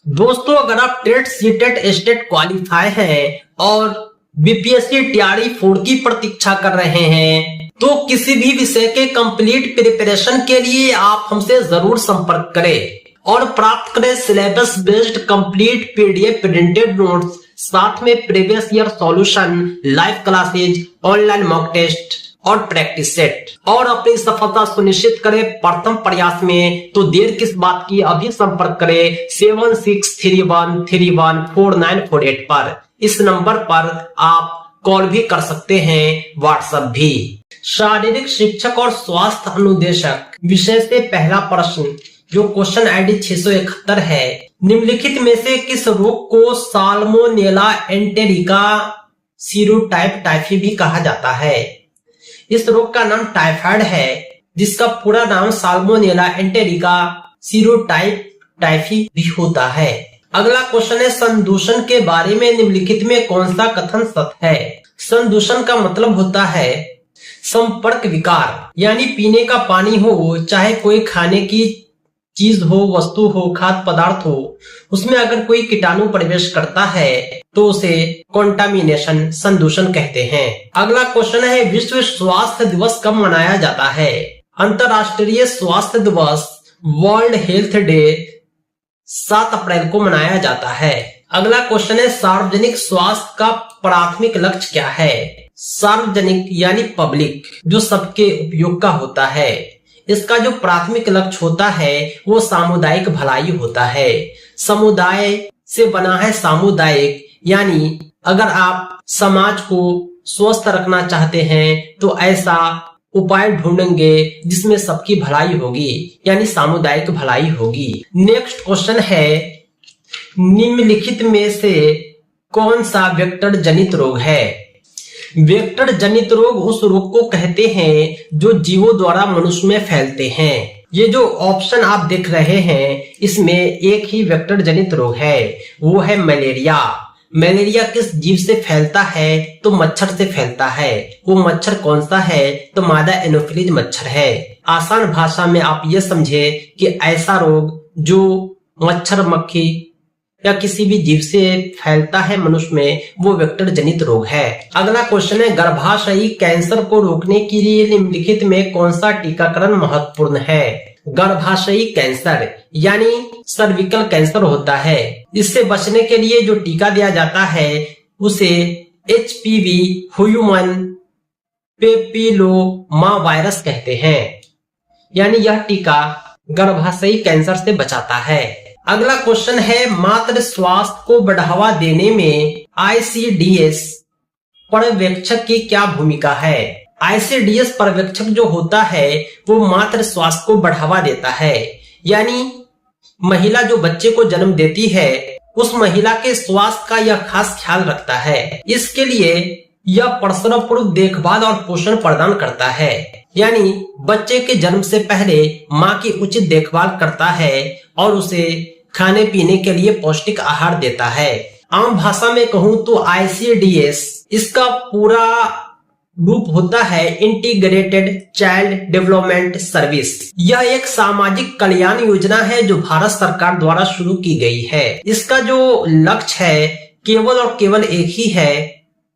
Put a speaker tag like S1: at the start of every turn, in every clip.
S1: दोस्तों, अगर आप टेट सीटेट एस्टेट क्वालिफाई हैं और बीपीएससी टीआरई 4 की प्रतीक्षा कर रहे हैं तो किसी भी विषय के कंप्लीट प्रिपरेशन के लिए आप हमसे जरूर संपर्क करें और प्राप्त करें syllabus based complete PDF printed notes, साथ में previous year solution, live classes, online mock test और प्रैक्टिस सेट। और अपनी सफलता सुनिश्चित करें प्रथम प्रयास में, तो देर किस बात की, अभी संपर्क करें 7631314948 पर। इस नंबर पर आप कॉल भी कर सकते हैं, व्हाट्सएप भी। शारीरिक शिक्षक और स्वास्थ्य अनुदेशक विषय से पहला प्रश्न, जो क्वेश्चन आईडी 671 है, निम्नलिखित में से किस रोग को साल्मोनेला एंटेरिका सीरोटाइप टाइफी भी कहा जाता है? इस रोग का नाम टाइफाइड है, जिसका पूरा नाम साल्मोनेला एंटेरिका सीरोटाइप टाइफी भी होता है। अगला क्वेश्चन है, संदूषण के बारे में निम्नलिखित में कौन सा कथन सत्य है? संदूषण का मतलब होता है संपर्क विकार, यानी पीने का पानी हो, चाहे कोई खाने की चीज हो, वस्तु हो, खाद्य पदार्थ हो, उसमें अगर कोई कीटाणु प्रवेश करता है तो उसे कॉन्टामिनेशन, संदूषण कहते हैं। अगला क्वेश्चन है, विश्व स्वास्थ्य दिवस कब मनाया जाता है? अंतर्राष्ट्रीय स्वास्थ्य दिवस, वर्ल्ड हेल्थ डे 7 अप्रैल को मनाया जाता है। अगला क्वेश्चन है, सार्वजनिक स्वास्थ्य का प्राथमिक लक्ष्य क्या है? सार्वजनिक यानी पब्लिक, जो सबके उपयोग का होता है। इसका जो प्राथमिक लक्ष्य होता है वो सामुदायिक भलाई होता है। समुदाय से बना है सामुदायिक, यानी अगर आप समाज को स्वस्थ रखना चाहते हैं तो ऐसा उपाय ढूंढेंगे जिसमें सबकी भलाई होगी, यानी सामुदायिक भलाई होगी। नेक्स्ट क्वेश्चन है, निम्नलिखित में से कौन सा वेक्टर जनित रोग है? वेक्टर जनित रोग उस रोग को कहते हैं जो जीवों द्वारा मनुष्य में फैलते हैं। ये जो ऑप्शन आप देख रहे हैं, इसमें एक ही वेक्टर जनित रोग है, वो है मलेरिया। मलेरिया किस जीव से फैलता है? तो मच्छर से फैलता है। वो मच्छर कौन सा है? तो मादा एनोफिलीज मच्छर है। आसान भाषा में आप ये समझे कि ऐसा रोग जो मच्छर, मक्खी या किसी भी जीव से फैलता है मनुष्य में, वो वेक्टर जनित रोग है। अगला क्वेश्चन है, गर्भाशयी कैंसर को रोकने के लिए निम्नलिखित में कौन सा टीकाकरण महत्वपूर्ण है? गर्भाशयी कैंसर यानी सर्विकल कैंसर होता है। इससे बचने के लिए जो टीका दिया जाता है उसे HPV ह्यूमन पेपिलोमा वायरस कहते हैं, यानी यह टीका गर्भाशयी कैंसर से बचाता है। अगला क्वेश्चन है, मातृ स्वास्थ्य को बढ़ावा देने में ICDS पर्यवेक्षक की क्या भूमिका है? ICDS पर्यवेक्षक जो होता है वो मातृ स्वास्थ्य को बढ़ावा देता है, यानी महिला जो बच्चे को जन्म देती है उस महिला के स्वास्थ्य का यह खास ख्याल रखता है। इसके लिए यह प्रसव पूर्व देखभाल और पोषण प्रदान करता है, यानी बच्चे के जन्म से पहले माँ की उचित देखभाल करता है और उसे खाने पीने के लिए पौष्टिक आहार देता है। आम भाषा में कहूँ तो ICDS इसका पूरा रूप होता है इंटीग्रेटेड चाइल्ड डेवलपमेंट सर्विस। यह एक सामाजिक कल्याण योजना है जो भारत सरकार द्वारा शुरू की गई है। इसका जो लक्ष्य है केवल और केवल एक ही है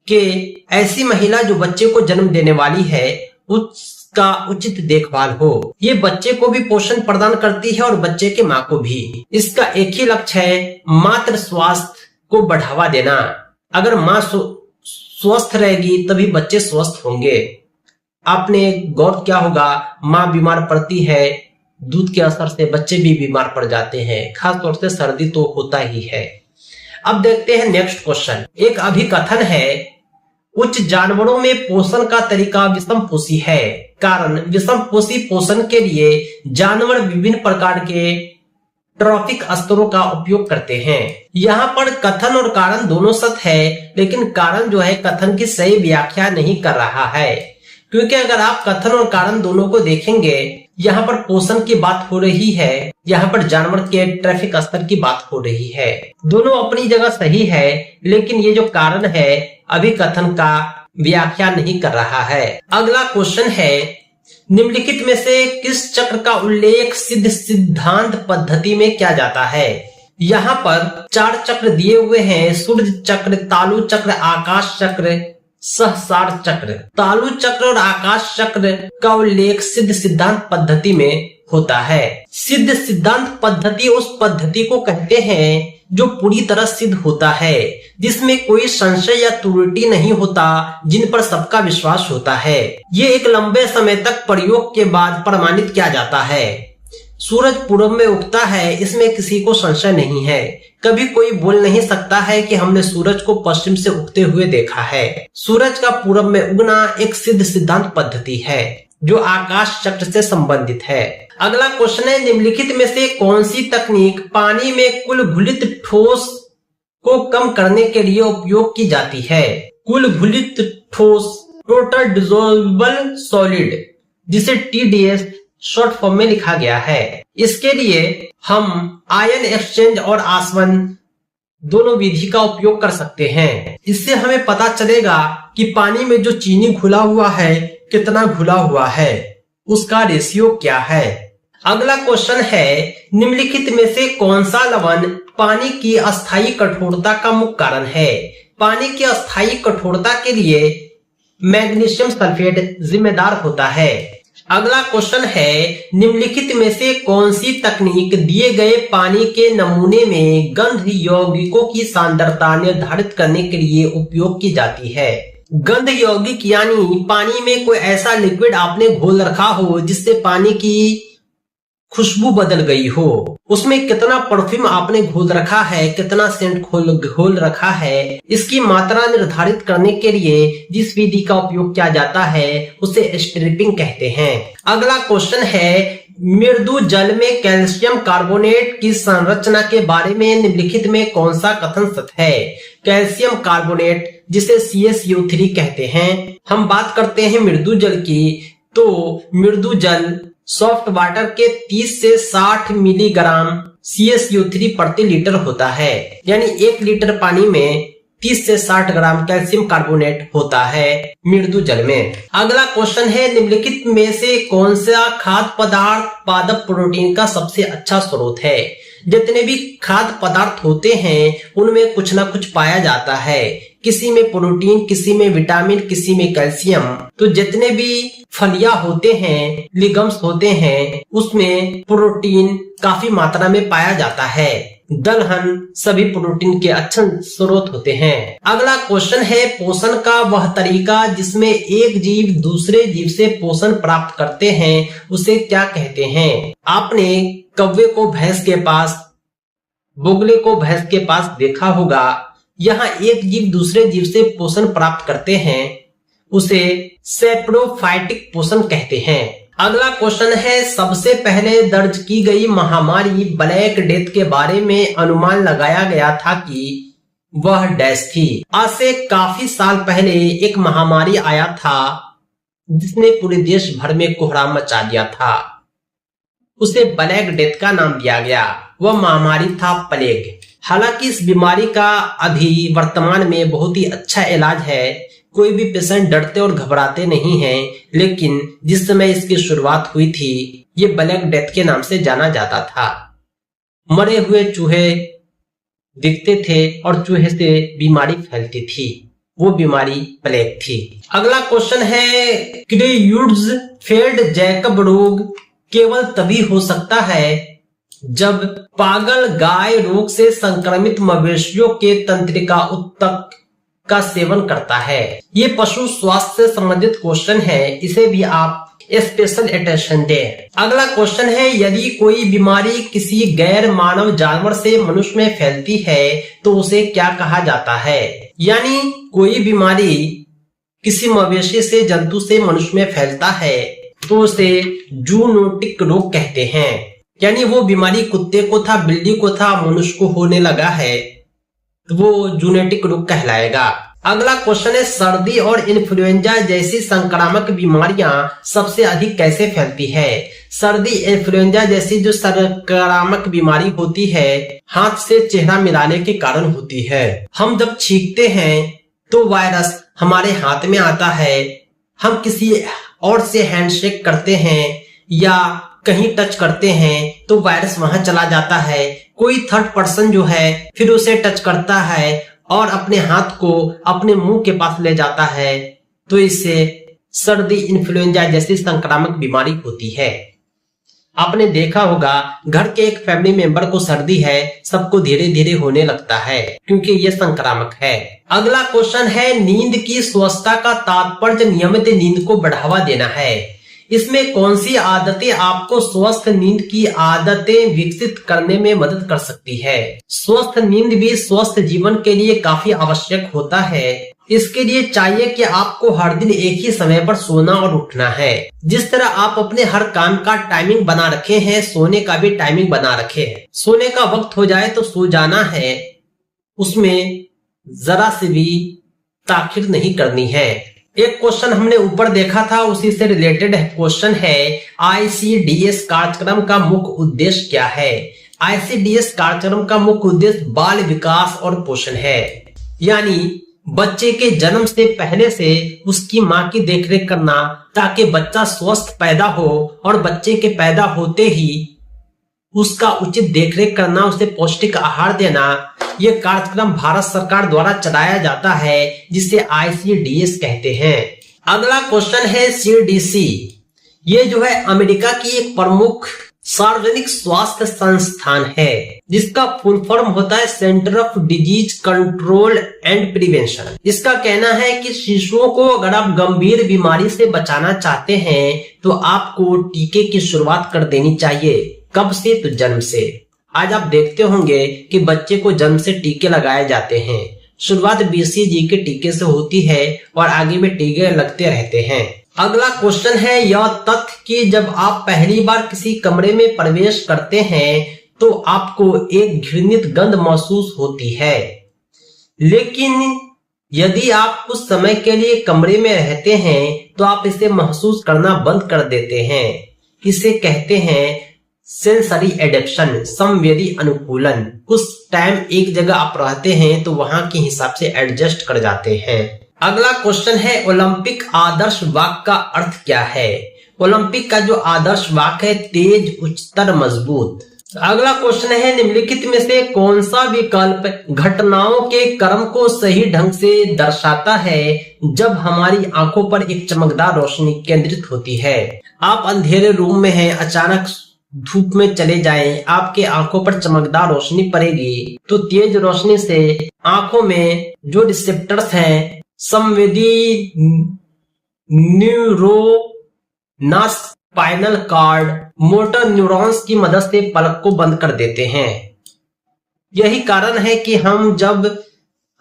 S1: कि ऐसी महिला जो बच्चे को जन्म देने वाली है उसका उचित देखभाल हो। ये बच्चे को भी पोषण प्रदान करती है और बच्चे के माँ को भी। इसका एक ही लक्ष्य है, मातृ स्वास्थ्य को बढ़ावा देना। अगर माँ स्वस्थ रहेगी तभी बच्चे स्वस्थ होंगे। आपने गौर किया होगा, माँ बीमार पड़ती है, दूध के असर से बच्चे भी बीमार पड़ जाते हैं, खासतौर से सर्दी तो होता ही है। अब देखते हैं नेक्स्ट क्वेश्चन। एक अभिकथन है, उच्च जानवरों में पोषण का तरीका विषमपोषी है। कारण, विषमपोषी पोषण के लिए जानवर विभिन्न प्रकार के ट्रॉफिक स्तरों का उपयोग करते हैं। यहाँ पर कथन और कारण दोनों सत्य है, लेकिन कारण जो है कथन की सही व्याख्या नहीं कर रहा है, क्योंकि अगर आप कथन और कारण दोनों को देखेंगे, यहाँ पर पोषण की बात हो रही है, यहाँ पर जानवर के ट्रैफिक स्तर की बात हो रही है। दोनों अपनी जगह सही है, लेकिन ये जो कारण है अभिकथन का व्याख्या नहीं कर रहा है। अगला क्वेश्चन है, निम्नलिखित में से किस चक्र का उल्लेख सिद्ध सिद्धांत पद्धति में किया जाता है? यहाँ पर 4 चक्र दिए हुए हैं, सूर्य चक्र, तालु चक्र, आकाश चक्र, सहस्रार चक्र। तालु चक्र और आकाश चक्र का उल्लेख सिद्ध सिद्धांत पद्धति में होता है। सिद्ध सिद्धांत पद्धति उस पद्धति को कहते हैं जो पूरी तरह सिद्ध होता है, जिसमें कोई संशय या त्रुटि नहीं होता, जिन पर सबका विश्वास होता है। ये एक लंबे समय तक प्रयोग के बाद प्रमाणित किया जाता है। सूरज पूरब में उगता है, इसमें किसी को संशय नहीं है। कभी कोई बोल नहीं सकता है कि हमने सूरज को पश्चिम से उगते हुए देखा है। सूरज का पूरब में उगना एक सिद्ध सिद्धांत पद्धति है जो आकाश चक्र से संबंधित है। अगला क्वेश्चन है, निम्नलिखित में से कौन सी तकनीक पानी में कुल घुलित ठोस को कम करने के लिए उपयोग की जाती है? कुल घुलित ठोस, टोटल डिसॉल्वेबल सॉलिड, जिसे TDS शॉर्ट फॉर्म में लिखा गया है। इसके लिए हम आयन एक्सचेंज और आसवन दोनों विधि का उपयोग कर सकते हैं। इससे हमें पता चलेगा कि पानी में जो चीनी घुला हुआ है कितना घुला हुआ है, उसका रेशियो क्या है। अगला क्वेश्चन है, निम्नलिखित में से कौन सा लवण पानी की अस्थायी कठोरता का मुख्य कारण है? पानी की अस्थायी कठोरता के लिए मैग्नीशियम सल्फेट जिम्मेदार होता है। अगला क्वेश्चन है, निम्नलिखित में से कौन सी तकनीक दिए गए पानी के नमूने में गंध यौगिकों की सांद्रता निर्धारित करने के लिए उपयोग की जाती है? गंध यौगिक यानी पानी में कोई ऐसा लिक्विड आपने घोल रखा हो जिससे पानी की खुशबू बदल गई हो। उसमें कितना परफ्यूम आपने घोल रखा है, कितना सेंट घोल रखा है, इसकी मात्रा निर्धारित करने के लिए जिस विधि का उपयोग किया जाता है उसे स्ट्रिपिंग कहते हैं। अगला क्वेश्चन है, मृदु जल में कैल्शियम कार्बोनेट की संरचना के बारे में निम्नलिखित में कौन सा कथन सत्य है? कैल्शियम कार्बोनेट, जिसे CaCO3 कहते हैं। हम बात करते हैं मृदु जल की, तो मृदु जल सॉफ्ट वाटर के 30 से 60 मिलीग्राम CaCO3 प्रति लीटर होता है, यानी 1 लीटर पानी में 30 से 60 ग्राम कैल्शियम कार्बोनेट होता है मृदु जल में। अगला क्वेश्चन है, निम्नलिखित में से कौन सा खाद्य पदार्थ पादप प्रोटीन का सबसे अच्छा स्रोत है? जितने भी खाद्य पदार्थ होते हैं उनमें कुछ ना कुछ पाया जाता है, किसी में प्रोटीन, किसी में विटामिन, किसी में कैल्शियम। तो जितने भी फलियां होते हैं, लिगम्स होते हैं, उसमें प्रोटीन काफी मात्रा में पाया जाता है। दलहन सभी प्रोटीन के अच्छे स्रोत होते हैं। अगला क्वेश्चन है, पोषण का वह तरीका जिसमें एक जीव दूसरे जीव से पोषण प्राप्त करते हैं उसे क्या कहते हैं? आपने कौवे को भैंस के पास, बोगले को भैंस के पास देखा होगा। यहाँ एक जीव दूसरे जीव से पोषण प्राप्त करते हैं, उसे सेप्रोफाइटिक पोषण कहते हैं। अगला क्वेश्चन है, सबसे पहले दर्ज की गई महामारी ब्लैक डेथ के बारे में अनुमान लगाया गया था कि वह डैश थी। आज से काफी साल पहले एक महामारी आया था जिसने पूरे देश भर में कोहराम मचा दिया था, उसे ब्लैक डेथ का नाम दिया गया। वह महामारी था प्लेग। हालांकि इस बीमारी का अभी वर्तमान में बहुत ही अच्छा इलाज है, कोई भी पेशेंट डरते और घबराते नहीं हैं, लेकिन जिस समय इसकी शुरुआत हुई थी ये ब्लैक डेथ के नाम से जाना जाता था। मरे हुए चूहे दिखते थे और चूहे से बीमारी फैलती थी, वो बीमारी प्लेग थी। अगला क्वेश्चन है, क्रेयूट्ज़फेल्ड जैकब रोग केवल तभी हो सकता है जब पागल गाय रोग से संक्रमित मवेशियों के तंत्रिका उत्तक का सेवन करता है। ये पशु स्वास्थ्य से संबंधित क्वेश्चन है, इसे भी आप स्पेशल अटेंशन दें। अगला क्वेश्चन है, यदि कोई बीमारी किसी गैर मानव जानवर से मनुष्य में फैलती है तो उसे क्या कहा जाता है? यानी कोई बीमारी किसी मवेशी से, जंतु से मनुष्य में फैलता है तो उसे जूनोटिक रोग कहते हैं। यानी वो बीमारी कुत्ते को था, बिल्ली को था, मनुष्य को होने लगा है तो वो जूनोटिक रोग कहलाएगा। अगला क्वेश्चन है, सर्दी और इन्फ्लुएंजा जैसी संक्रामक बीमारियां सबसे अधिक कैसे फैलती है? सर्दी, इन्फ्लुएंजा जैसी जो संक्रामक बीमारी होती है हाथ से चेहरा मिलाने के कारण होती है। हम जब छींकते हैं तो वायरस हमारे हाथ में आता है, हम किसी और से हैंडशेक करते हैं या कहीं टच करते हैं तो वायरस वहां चला जाता है। कोई थर्ड पर्सन जो है फिर उसे टच करता है और अपने हाथ को अपने मुंह के पास ले जाता है, तो इससे सर्दी, इन्फ्लुएंजा जैसी संक्रामक बीमारी होती है। आपने देखा होगा घर के एक फैमिली मेंबर को सर्दी है, सबको धीरे धीरे होने लगता है क्योंकि ये संक्रामक है। अगला क्वेश्चन है, नींद की स्वच्छता का तात्पर्य नियमित नींद को बढ़ावा देना है। इसमें कौन सी आदतें आपको स्वस्थ नींद की आदतें विकसित करने में मदद कर सकती है? स्वस्थ नींद भी स्वस्थ जीवन के लिए काफी आवश्यक होता है। इसके लिए चाहिए कि आपको हर दिन एक ही समय पर सोना और उठना है। जिस तरह आप अपने हर काम का टाइमिंग बना रखे हैं, सोने का भी टाइमिंग बना रखे हैं। सोने का वक्त हो जाए तो सो जाना है, उसमें जरा से भी ताखिर नहीं करनी है। एक क्वेश्चन हमने ऊपर देखा था, उसी से रिलेटेड क्वेश्चन है, ICDS कार्यक्रम का मुख्य उद्देश्य क्या है? ICDS कार्यक्रम का मुख्य उद्देश्य बाल विकास और पोषण है, यानी बच्चे के जन्म से पहले से उसकी माँ की देखरेख करना ताकि बच्चा स्वस्थ पैदा हो और बच्चे के पैदा होते ही उसका उचित देखरेख करना, उसे पौष्टिक आहार देना। यह कार्यक्रम भारत सरकार द्वारा चलाया जाता है जिसे ICDS कहते हैं। अगला क्वेश्चन है CDC। ये जो है अमेरिका की एक प्रमुख सार्वजनिक स्वास्थ्य संस्थान है जिसका फुल फॉर्म होता है centre of disease control and prevention. इसका कहना है कि शिशुओं को अगर आप गंभीर बीमारी से बचाना चाहते हैं तो आपको टीके की शुरुआत कर देनी चाहिए। कब से? तो जन्म से। आज आप देखते होंगे कि बच्चे को जन्म से टीके लगाए जाते हैं। शुरुआत BCG के टीके से होती है और आगे में टीके लगते रहते हैं। अगला क्वेश्चन है, यह तथ्य कि जब आप पहली बार किसी कमरे में प्रवेश करते हैं तो आपको एक घृणित गंध महसूस होती है, लेकिन यदि आप कुछ समय के लिए कमरे में रहते हैं तो आप इसे महसूस करना बंद कर देते हैं। इसे कहते हैं सेंसरी एडेप्शन, संवेदी अनुकूलन। कुछ टाइम एक जगह आप रहते हैं तो वहां के हिसाब से एडजस्ट कर जाते हैं। अगला क्वेश्चन है, ओलंपिक आदर्श वाक्य का अर्थ क्या है? ओलंपिक का जो आदर्श वाक्य है, तेज, उच्चतर, मजबूत। अगला क्वेश्चन है, निम्नलिखित में से कौन सा विकल्प घटनाओं के क्रम को सही ढंग से दर्शाता है जब हमारी आंखों पर एक चमकदार रोशनी केंद्रित होती है? आप अंधेरे रूम में हैं, अचानक धूप में चले जाएं, आपके आंखों पर चमकदार रोशनी पड़ेगी तो तेज रोशनी से आंखों में जो रिसेप्टर्स हैं, संवेदी न्यूरोनस, स्पाइनल कार्ड, मोटर न्यूरॉन्स की मदद से पलक को बंद कर देते हैं। यही कारण है कि हम जब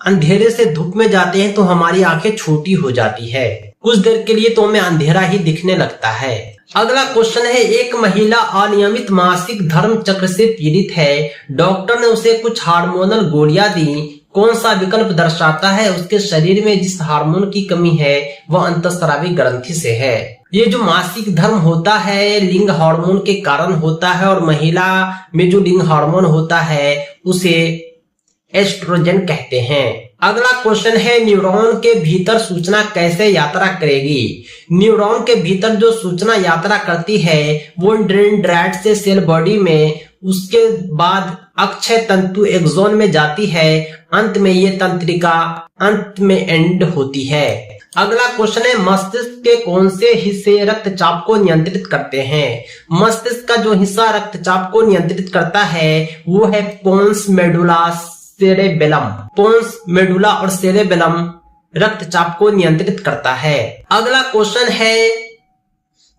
S1: अंधेरे से धूप में जाते हैं तो हमारी आंखें छोटी हो जाती है, कुछ देर के लिए तो हमें अंधेरा ही दिखने लगता है। अगला क्वेश्चन है, एक महिला अनियमित मासिक धर्म चक्र से पीड़ित है, डॉक्टर ने उसे कुछ हार्मोनल गोलियां दी, कौन सा विकल्प दर्शाता है उसके शरीर में जिस हार्मोन की कमी है वह अंतःस्रावी ग्रंथि से है? ये जो मासिक धर्म होता है लिंग हार्मोन के कारण होता है और महिला में जो लिंग हार्मोन होता है उसे एस्ट्रोजन कहते हैं। अगला क्वेश्चन है, न्यूरॉन के भीतर सूचना कैसे यात्रा करेगी? न्यूरॉन के भीतर जो सूचना यात्रा करती है वो डेंड्राइट से सेल बॉडी में, उसके बाद अक्षय तंतु एक्सोन में जाती है, अंत में ये तंत्रिका अंत में एंड होती है। अगला क्वेश्चन है, मस्तिष्क के कौन से हिस्से रक्तचाप को नियंत्रित करते हैं? मस्तिष्क का जो हिस्सा रक्तचाप को नियंत्रित करता है वो है pons medulla cerebellum. Pons medulla और सेरेबेलम रक्तचाप को नियंत्रित करता है। अगला क्वेश्चन है,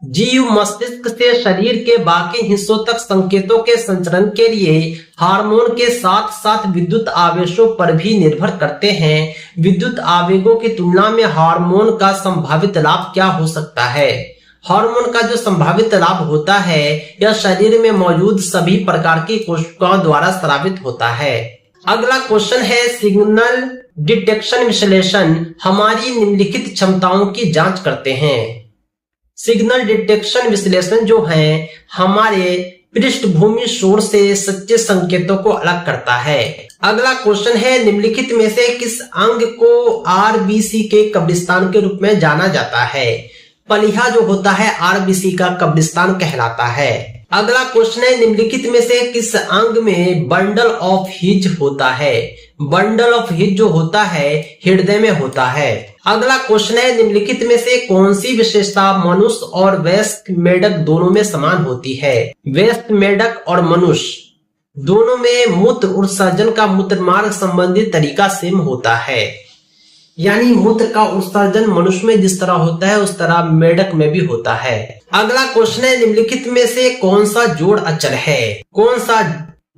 S1: जीव मस्तिष्क से शरीर के बाकी हिस्सों तक संकेतों के संचरण के लिए हार्मोन के साथ साथ विद्युत आवेशों पर भी निर्भर करते हैं। विद्युत आवेगों की तुलना में हार्मोन का संभावित लाभ क्या हो सकता है? हार्मोन का जो संभावित लाभ होता है यह शरीर में मौजूद सभी प्रकार की कोशिकाओं द्वारा स्रावित होता है। अगला क्वेश्चन है, सिग्नल डिटेक्शन विश्लेषण हमारी निम्नलिखित क्षमताओं की जांच करते हैं। सिग्नल डिटेक्शन विश्लेषण जो है हमारे पृष्ठभूमि शोर से सच्चे संकेतों को अलग करता है। अगला क्वेश्चन है, निम्नलिखित में से किस अंग को RBC के कब्रिस्तान के रूप में जाना जाता है? पलिहा जो होता है आरबीसी का कब्रिस्तान कहलाता है। अगला क्वेश्चन है, निम्नलिखित में से किस अंग में बंडल ऑफ हिज होता है? बंडल ऑफ हिज जो होता है हृदय में होता है। अगला क्वेश्चन है, निम्नलिखित में से कौन सी विशेषता मनुष्य और वयस्क मेढक दोनों में समान होती है? वयस्क मेढक और मनुष्य दोनों में मूत्र उत्सर्जन का मूत्रमार्ग संबंधी तरीका सेम होता है, यानी मूत्र का उत्सर्जन मनुष्य में जिस तरह होता है उस तरह मेढक में भी होता है। अगला क्वेश्चन है, निम्नलिखित में से कौन सा जोड़ अचल है? कौन सा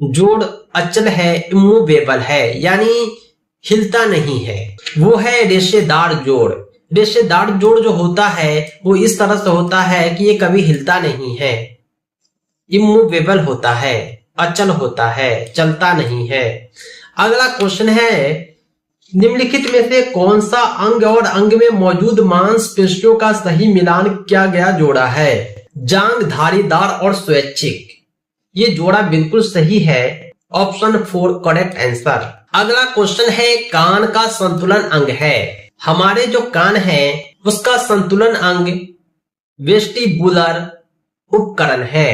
S1: जोड़ अचल है? इमूवेबल है, यानी हिलता नहीं है, वो है रेशेदार जोड़। रेशेदार जोड़ जो होता है वो इस तरह से होता है कि ये कभी हिलता नहीं है, इमूवेबल होता है, अचल होता है, चलता नहीं है। अगला क्वेश्चन है, निम्नलिखित में से कौन सा अंग और अंग में मौजूद मांसपेशियों का सही मिलान किया गया जोड़ा है? जांघ, धारीदार और स्वैच्छिक। ये जोड़ा बिल्कुल सही है, ऑप्शन 4 करेक्ट आंसर। अगला क्वेश्चन है, कान का संतुलन अंग है। हमारे जो कान है उसका संतुलन अंग वेस्टिबुलर उपकरण है।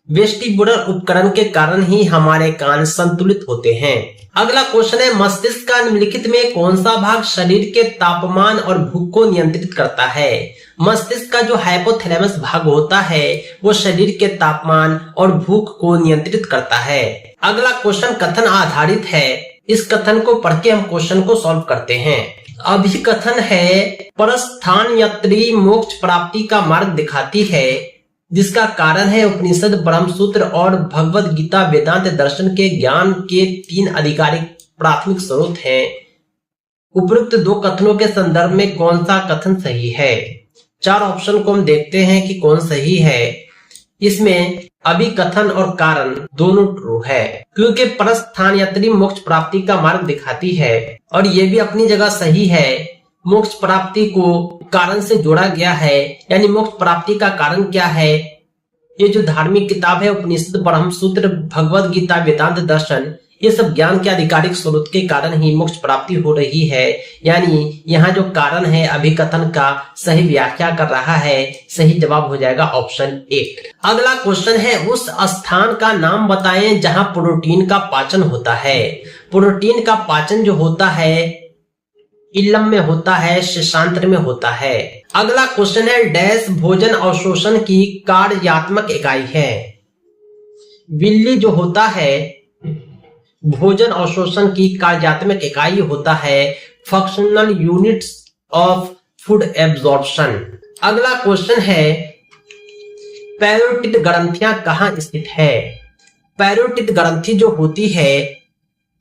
S1: वेस्टिबुलर उपकरण के कारण ही हमारे कान संतुलित होते हैं। अगला क्वेश्चन है, मस्तिष्क का निम्नलिखित में कौन सा भाग शरीर के तापमान और भूख को नियंत्रित करता है? मस्तिष्क का जो हाइपोथैलेमस भाग होता है वो शरीर के तापमान और भूख को नियंत्रित करता है। अगला क्वेश्चन कथन आधारित है, इस कथन को पढ़ के हम क्वेश्चन को सॉल्व करते हैं। अभिकथन है, परस्थान यात्री मोक्ष प्राप्ति का मार्ग दिखाती है, जिसका कारण है उपनिषद, ब्रह्मसूत्र और भगवद गीता वेदांत दर्शन के ज्ञान के 3 आधिकारिक प्राथमिक स्रोत हैं। उपरोक्त 2 कथनों के संदर्भ में कौन सा कथन सही है? 4 ऑप्शन को हम देखते हैं कि कौन सही है। इसमें अभिकथन और कारण दोनों ट्रू है, क्योंकि परस्थान यात्री मोक्ष प्राप्ति का मार्ग दिखाती है और ये भी अपनी जगह सही है। मोक्ष प्राप्ति को कारण से जोड़ा गया है, यानी मोक्ष प्राप्ति का कारण क्या है? ये जो धार्मिक किताब है उपनिषद, ब्रह्मसूत्र, भगवद गीता, वेदांत दर्शन, ये सब ज्ञान के आधिकारिक स्रोत के कारण ही मोक्ष प्राप्ति हो रही है, यानी यहाँ जो कारण है अभिकथन का सही व्याख्या कर रहा है। सही जवाब हो जाएगा ऑप्शन 1। अगला क्वेश्चन है, उस स्थान का नाम बताएं जहां प्रोटीन का पाचन होता है। प्रोटीन का पाचन जो होता है इलम में होता है, शिशांत्र में होता है। अगला क्वेश्चन है, डैश भोजन अवशोषण की कार्यात्मक इकाई है। बिल्ली जो होता है भोजन अवशोषण की कार्यात्मक इकाई होता है functional units of food absorption. अगला क्वेश्चन है, पैरोटिड ग्रंथियां कहाँ स्थित है? पैरोटिड ग्रंथि जो होती है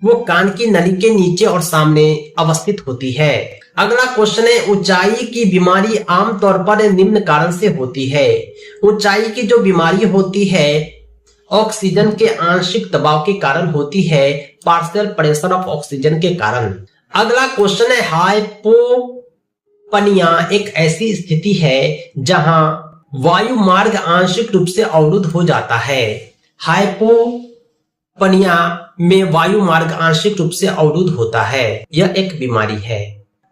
S1: वो कान की नली के नीचे और सामने अवस्थित होती है। अगला क्वेश्चन है, ऊंचाई की बीमारी आमतौर पर निम्न कारण से होती है। ऊंचाई की जो बीमारी होती है ऑक्सीजन के आंशिक दबाव के कारण होती है, पार्शियल प्रेशर ऑफ ऑक्सीजन के कारण। अगला क्वेश्चन है, हाइपोपनिया एक ऐसी स्थिति है जहां वायु मार्ग आंशिक रूप से अवरुद्ध हो जाता है। हाइपोपनिया में वायु मार्ग आंशिक रूप से अवरुद्ध होता है, यह एक बीमारी है।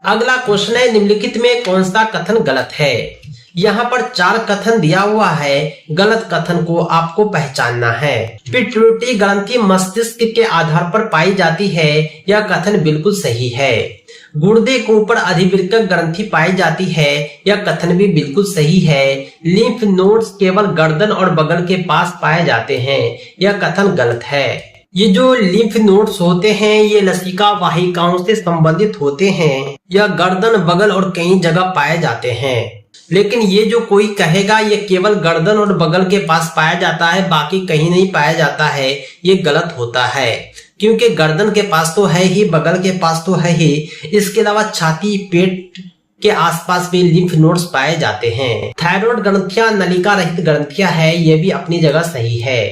S1: अगला क्वेश्चन है, निम्नलिखित में कौन सा कथन गलत है? यहाँ पर 4 कथन दिया हुआ है, गलत कथन को आपको पहचानना है। पिट्यूटरी ग्रंथि मस्तिष्क के आधार पर पाई जाती है, यह कथन बिल्कुल सही है। गुर्दे के ऊपर अधिवृक्क ग्रंथि पाई जाती है, यह कथन भी बिल्कुल सही है। लिम्फ नोड्स केवल गर्दन और बगल के पास पाए जाते हैं, यह कथन गलत है। ये जो लिम्फ नोड्स होते हैं ये लसिका वाहिकाओं से संबंधित होते हैं, यह गर्दन, बगल और कई जगह पाए जाते हैं। लेकिन ये जो कोई कहेगा ये केवल गर्दन और बगल के पास पाया जाता है, बाकी कहीं नहीं पाया जाता है, ये गलत होता है। क्योंकि गर्दन के पास तो है ही, बगल के पास तो है ही, इसके अलावा छाती, पेट के आसपास भी लिम्फ नोड्स पाए जाते हैं। थायराइड ग्रंथियां नलिका रहित ग्रंथियां है, ये भी अपनी जगह सही है।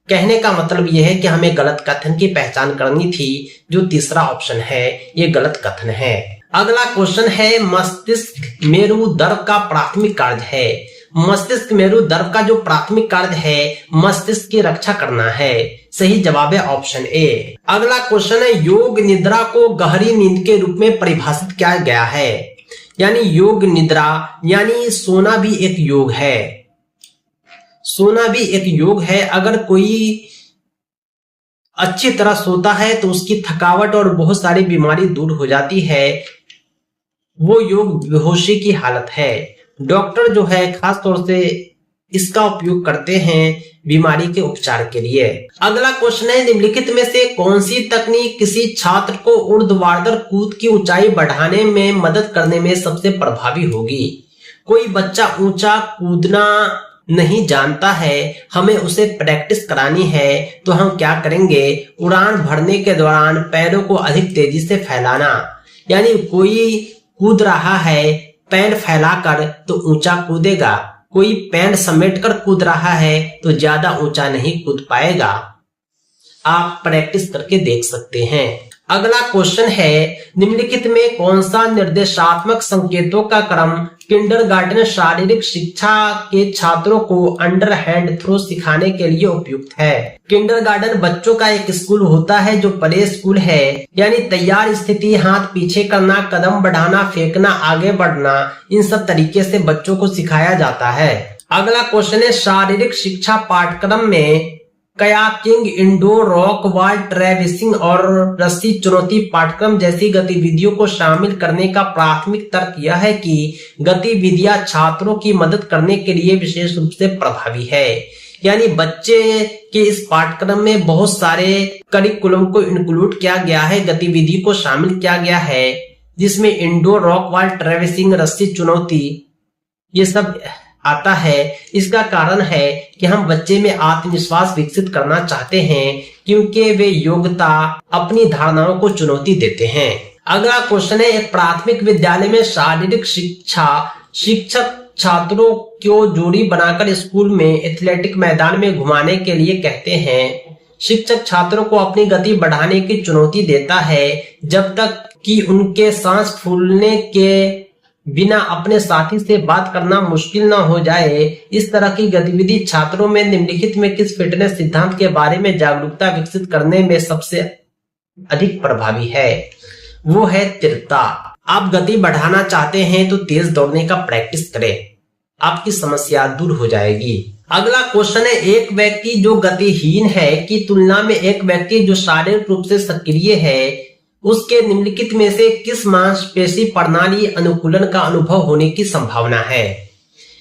S1: कहने का मतलब यह है कि हमें गलत कथन की पहचान करनी थी, जो तीसरा ऑप्शन है ये गलत कथन है। अगला क्वेश्चन है, मस्तिष्क मेरुदर्भ का प्राथमिक कार्य है। मस्तिष्क मेरुदर्भ का जो प्राथमिक कार्य है मस्तिष्क की रक्षा करना है। सही जवाब है ऑप्शन ए। अगला क्वेश्चन है, योग निद्रा को गहरी नींद के रूप में परिभाषित किया गया है। यानी योग निद्रा, यानी सोना भी एक योग है। सोना भी एक योग है। अगर कोई अच्छी तरह सोता है तो उसकी थकावट और बहुत सारी बीमारी दूर हो जाती है। वो योग बेहोशी की हालत है। डॉक्टर जो है खास तौर से इसका उपयोग करते हैं बीमारी के उपचार के लिए। अगला क्वेश्चन है, निम्नलिखित में से कौन सी तकनीक किसी छात्र को ऊर्ध्वाधर कूद की ऊंचाई बढ़ाने में मदद करने में सबसे प्रभावी होगी? कोई बच्चा ऊंचा कूदना नहीं जानता है, हमें उसे प्रैक्टिस करानी है, तो हम क्या करेंगे? उड़ान भरने के दौरान पैरों को अधिक तेजी से फैलाना। यानी कोई कूद रहा है पैर फैलाकर तो ऊंचा कूदेगा, कोई पैर समेटकर कूद रहा है तो ज्यादा ऊंचा नहीं कूद पाएगा। आप प्रैक्टिस करके देख सकते हैं। अगला क्वेश्चन है, निम्नलिखित में कौन सा निर्देशात्मक संकेतों का क्रम किंडरगार्टन शारीरिक शिक्षा के छात्रों को अंडर हैंड थ्रो सिखाने के लिए उपयुक्त है? किंडरगार्टन बच्चों का एक स्कूल होता है जो प्ले स्कूल है, यानी तैयार स्थिति, हाथ पीछे करना, कदम बढ़ाना, फेंकना, आगे बढ़ना, इन सब तरीके से बच्चों को सिखाया जाता है। अगला क्वेश्चन है, शारीरिक शिक्षा पाठ्यक्रम में कयाकिंग, इंडोर रॉक वॉल ट्रेविसिंग और रस्सी चुनौती पाठ्यक्रम जैसी गतिविधियों को शामिल करने का प्राथमिक तर्क यह है कि गतिविधियां छात्रों की मदद करने के लिए विशेष रूप से प्रभावी है। यानी बच्चे के इस पाठ्यक्रम में बहुत सारे करिकुलम को इंक्लूड किया गया है, गतिविधि को शामिल किया गया है, जिसमें इंडोर रॉक वॉल ट्रेविसिंग, रस्सी चुनौती, ये सब आता है। इसका कारण है कि हम बच्चे में आत्मविश्वास विकसित करना चाहते हैं, क्योंकि वे योग्यता अपनी धारणाओं को चुनौती देते हैं। अगला क्वेश्चन है, एक प्राथमिक विद्यालय में शारीरिक शिक्षा शिक्षक छात्रों को जोड़ी बनाकर स्कूल में एथलेटिक मैदान में घुमाने के लिए कहते हैं। शिक्षक छात्रों को अपनी गति बढ़ाने की चुनौती देता है जब तक कि उनके सांस फूलने के बिना अपने साथी से बात करना मुश्किल न हो जाए। इस तरह की गतिविधि छात्रों में निम्नलिखित में किस फिटनेस सिद्धांत के बारे में जागरूकता विकसित करने में सबसे अधिक प्रभावी है? वो है तीव्रता। आप गति बढ़ाना चाहते हैं तो तेज दौड़ने का प्रैक्टिस करें, आपकी समस्या दूर हो जाएगी। अगला क्वेश्चन है, एक व्यक्ति जो गतिहीन है की तुलना में एक व्यक्ति जो शारीरिक रूप से सक्रिय है, उसके निम्नलिखित में से किस मांसपेशी प्रणाली अनुकूलन का अनुभव होने की संभावना है?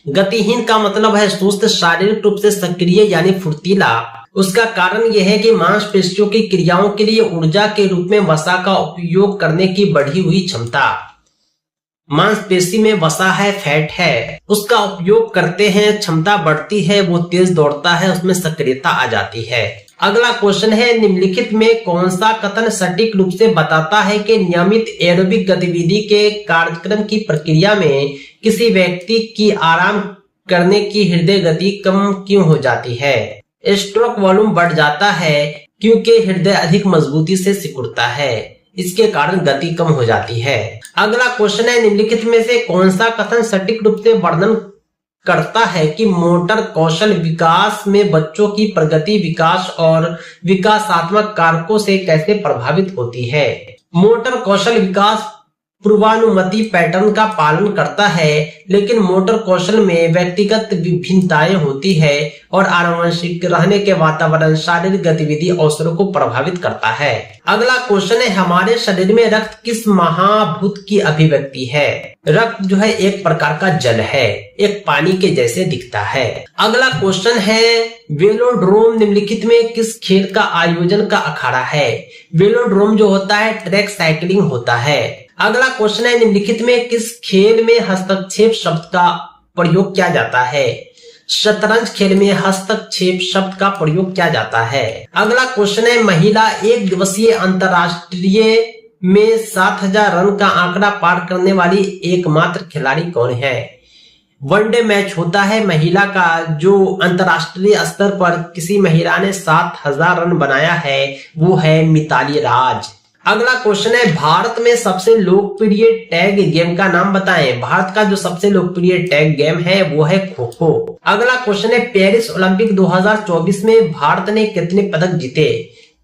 S1: गतिहीन का मतलब है सुस्त, शारीरिक रूप से सक्रिय यानी फुर्तीला। उसका कारण यह है कि मांसपेशियों की क्रियाओं के लिए ऊर्जा के रूप में वसा का उपयोग करने की बढ़ी हुई क्षमता। मांसपेशी में वसा है, फैट है, उसका उपयोग करते हैं, क्षमता बढ़ती है, वो तेज दौड़ता है, उसमें सक्रियता आ जाती है। अगला क्वेश्चन है, निम्नलिखित में कौन सा कथन सटीक रूप से बताता है कि नियमित एरोबिक गतिविधि के कार्यक्रम की प्रक्रिया में किसी व्यक्ति की आराम करने की हृदय गति कम क्यों हो जाती है? स्ट्रोक वॉल्यूम बढ़ जाता है क्योंकि हृदय अधिक मजबूती से सिकुड़ता है, इसके कारण गति कम हो जाती है। अगला क्वेश्चन है, निम्नलिखित में से कौन सा कथन सटीक रूप से वर्णन करता है कि मोटर कौशल विकास में बच्चों की प्रगति विकास और विकासात्मक कारकों से कैसे प्रभावित होती है? मोटर कौशल विकास पूर्वानुमति पैटर्न का पालन करता है, लेकिन मोटर कौशल में व्यक्तिगत विभिन्नताएं होती है और आनुवंशिक रहने के वातावरण शारीरिक गतिविधि अवसरों को प्रभावित करता है। अगला क्वेश्चन है, हमारे शरीर में रक्त किस महाभूत की अभिव्यक्ति है? रक्त जो है एक प्रकार का जल है, एक पानी के जैसे दिखता है। अगला क्वेश्चन है, वेलोड्रोम निम्नलिखित में किस खेल का आयोजन का अखाड़ा है? वेलोड्रोम जो होता है ट्रैक साइकिलिंग होता है। अगला क्वेश्चन है, निम्नलिखित में किस खेल में हस्तक्षेप शब्द का प्रयोग किया जाता है? शतरंज खेल में हस्तक्षेप शब्द का प्रयोग किया जाता है। अगला क्वेश्चन है, महिला एक दिवसीय अंतरराष्ट्रीय में 7000 रन का आंकड़ा पार करने वाली एकमात्र खिलाड़ी कौन है? वनडे मैच होता है महिला का, जो अंतरराष्ट्रीय स्तर पर किसी महिला ने 7000 रन बनाया है, वो है मिताली राज। अगला क्वेश्चन है, भारत में सबसे लोकप्रिय टैग गेम का नाम बताएं। भारत का जो सबसे लोकप्रिय टैग गेम है वो है खो खो। अगला क्वेश्चन है, पेरिस ओलंपिक 2024 में भारत ने कितने पदक जीते?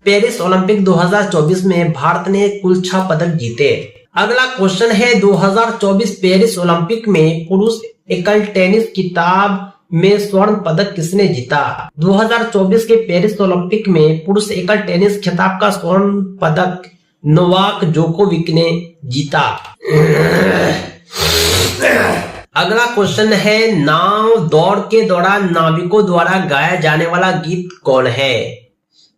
S1: पेरिस ओलंपिक 2024 में भारत ने कुल 6 पदक जीते। अगला क्वेश्चन है 2024 पेरिस ओलंपिक में पुरुष एकल टेनिस खिताब में स्वर्ण पदक किसने जीता? 2024 के पेरिस ओलंपिक में पुरुष एकल टेनिस खिताब का स्वर्ण पदक नोवाक जोकोविक ने जीता। अगला क्वेश्चन है नाव दौड़ के दौरान नाविकों द्वारा गाया जाने वाला गीत कौन है?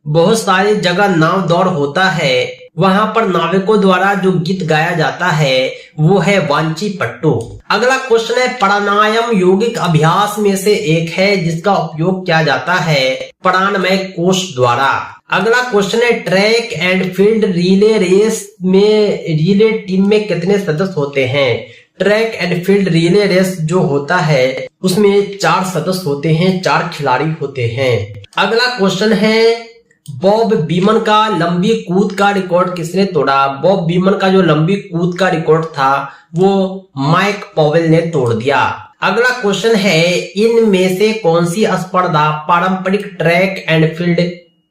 S1: बहुत सारी जगह नाव दौड़ होता है, वहां पर नाविकों द्वारा जो गीत गाया जाता है वो है वांची पट्टू। अगला क्वेश्चन है प्राणायाम यौगिक अभ्यास में से एक है जिसका उपयोग किया जाता है प्राणमय कोश द्वारा। अगला क्वेश्चन है track and field relay race में रिले टीम में कितने सदस्य होते हैं? Track and field relay race जो होता है उसमें 4 सदस्य होते हैं, 4 खिलाड़ी होते हैं। अगला क्वेश्चन है बॉब बीमन का लंबी कूद का रिकॉर्ड किसने तोड़ा? बॉब बीमन का जो लंबी कूद का रिकॉर्ड था वो माइक पॉवेल ने तोड़ दिया। अगला क्वेश्चन है इनमें से कौन सी स्पर्धा पारंपरिक ट्रैक एंड फील्ड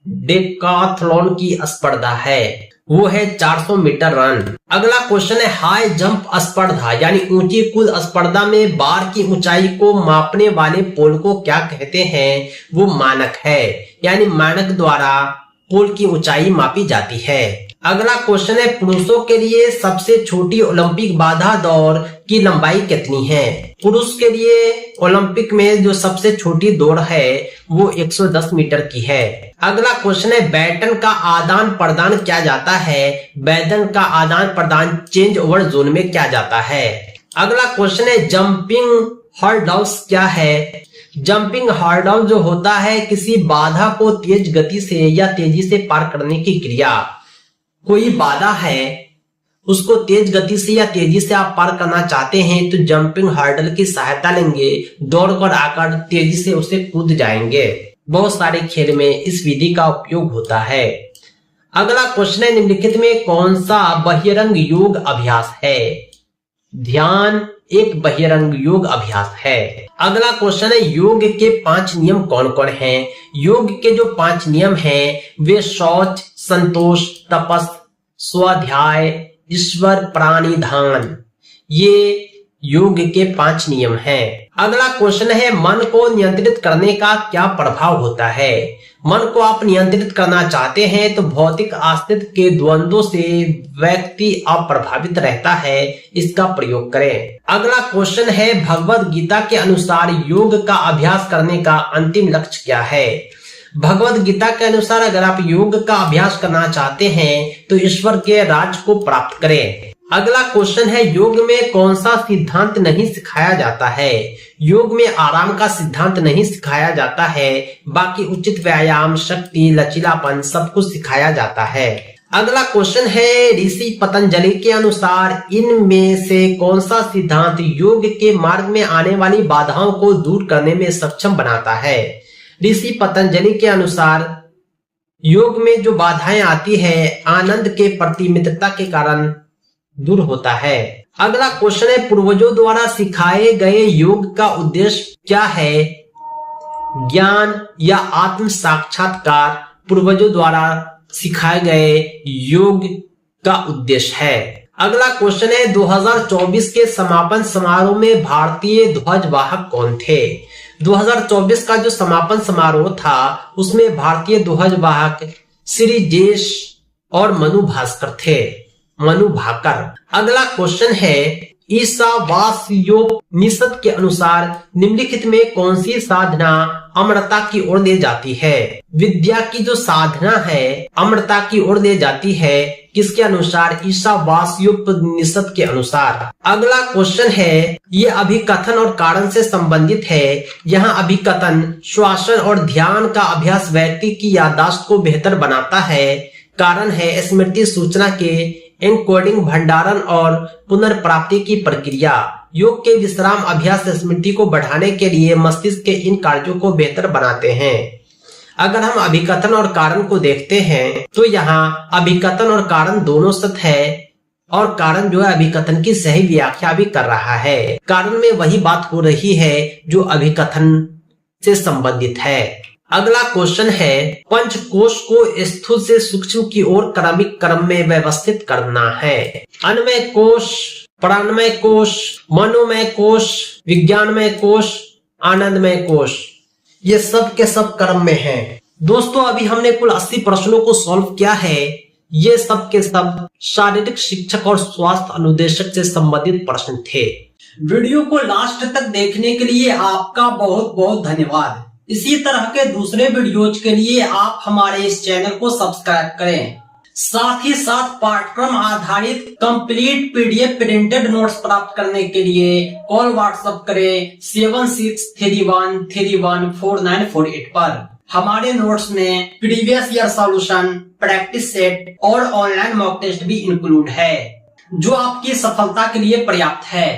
S1: डेकाथलॉन की स्पर्धा है? वो है 400 मीटर रन। अगला क्वेश्चन है हाई जंप स्पर्धा यानी ऊंची कूद स्पर्धा में बार की ऊंचाई को मापने वाले पोल को क्या कहते हैं? वो मानक है, यानी मानक द्वारा पोल की ऊंचाई मापी जाती है। अगला क्वेश्चन है पुरुषों के लिए सबसे छोटी ओलंपिक बाधा दौड़ की लंबाई कितनी है? पुरुष के लिए ओलंपिक में जो सबसे छोटी दौड़ है वो 110 मीटर की है। अगला क्वेश्चन है बैटन का आदान प्रदान किया जाता है? बैटन का आदान प्रदान चेंज ओवर जोन में किया जाता है। अगला क्वेश्चन है जंपिंग हर्डल्स क्या है? जंपिंग हर्डल जो होता है किसी बाधा को तेज गति से या तेजी से पार करने की क्रिया। कोई बाधा है उसको तेज गति से या तेजी से आप पार करना चाहते हैं तो जंपिंग हर्डल की सहायता लेंगे, दौड़कर आकर तेजी से उसे कूद जाएंगे। बहुत सारे खेल में इस विधि का उपयोग होता है। अगला क्वेश्चन है निम्नलिखित में कौन सा बहिरंग योग अभ्यास है? ध्यान एक बहिरंग योग अभ्यास है। अगला क्वेश्चन है योग के 5 नियम कौन कौन हैं? योग के जो 5 नियम हैं वे शौच, संतोष, तपस, स्वाध्याय, ईश्वर प्राणिधान, ये योग के 5 नियम हैं। अगला क्वेश्चन है मन को नियंत्रित करने का क्या प्रभाव होता है? मन को आप नियंत्रित करना चाहते हैं तो भौतिक अस्तित्व के द्वंद्वों से व्यक्ति अप्रभावित रहता है, इसका प्रयोग करें। अगला क्वेश्चन है भगवद गीता के अनुसार योग का अभ्यास करने का अंतिम लक्ष्य क्या है? भगवद गीता के अनुसार अगर आप योग का अभ्यास करना चाहते हैं तो ईश्वर के राज को प्राप्त करें। अगला क्वेश्चन है योग में कौन सा सिद्धांत नहीं सिखाया जाता है? योग में आराम का सिद्धांत नहीं सिखाया जाता है, बाकी उचित व्यायाम, शक्ति, लचीलापन सब कुछ सिखाया जाता है। अगला क्वेश्चन है ऋषि पतंजलि के अनुसार इनमें से कौन सा सिद्धांत योग के मार्ग में आने वाली बाधाओं को दूर करने में सक्षम बनाता है? ऋषि पतंजलि के अनुसार योग में जो बाधाएं आती है आनंद के प्रति मित्रता के कारण दूर होता है। अगला क्वेश्चन है पूर्वजों द्वारा सिखाए गए योग का उद्देश्य क्या है? ज्ञान या आत्म साक्षात्कार पूर्वजों द्वारा सिखाए गए योग का उद्देश्य है। अगला क्वेश्चन है 2024 के समापन समारोह में भारतीय ध्वजवाहक कौन थे? 2024 का जो समापन समारोह था उसमें भारतीय ध्वजवाहक श्री जेश और मनु भास्कर थे, मनु भाकर। अगला क्वेश्चन है ईशावास्योपनिषद के अनुसार निम्नलिखित में कौन सी साधना अमरता की ओर ले जाती है? विद्या की जो साधना है अमरता की ओर ले जाती है, किसके अनुसार? ईशावास्योपनिषद के अनुसार। अगला क्वेश्चन है ये अभिकथन और कारण से संबंधित है। यहाँ अभिकथन श्वासन और ध्यान का अभ्यास व्यक्ति की याददाश्त को बेहतर बनाता है। कारण है स्मृति, सूचना के एनकोडिंग, भंडारण और पुनर्प्राप्ति की प्रक्रिया। योग के विश्राम अभ्यास स्मृति को बढ़ाने के लिए मस्तिष्क के इन कार्यों को बेहतर बनाते हैं। अगर हम अभिकथन और कारण को देखते हैं तो यहाँ अभिकथन और कारण दोनों सत्य है और कारण जो है अभिकथन की सही व्याख्या भी कर रहा है। कारण में वही बात हो रही है जो अभिकथन से संबंधित है। अगला क्वेश्चन है, पंचकोश को स्थूल से सूक्ष्म की ओर क्रमिक क्रम में व्यवस्थित करना है। अन्नमय कोश, प्राणमय कोश, मनोमय कोश, विज्ञानमय कोश, आनंदमय कोश, ये सब के सब क्रम में हैं। दोस्तों अभी हमने कुल 80 प्रश्नों को सॉल्व किया है। ये सब के सब शारीरिक शिक्षक और स्वास्थ्य अनुदेशक से संबंधित प्रश्न थे। वीडियो को लास्ट तक देखने के लिए आपका बहुत बहुत धन्यवाद। इसी तरह के दूसरे वीडियोज के लिए आप हमारे इस चैनल को सब्सक्राइब करें। साथ ही साथ पाठ्यक्रम आधारित कंप्लीट पीडीएफ प्रिंटेड नोट्स प्राप्त करने के लिए कॉल व्हाट्सएप करें 7631314948 पर। हमारे नोट्स में previous year solution, practice set और ऑनलाइन मॉक टेस्ट भी इंक्लूड है, जो आपकी सफलता के लिए पर्याप्त है।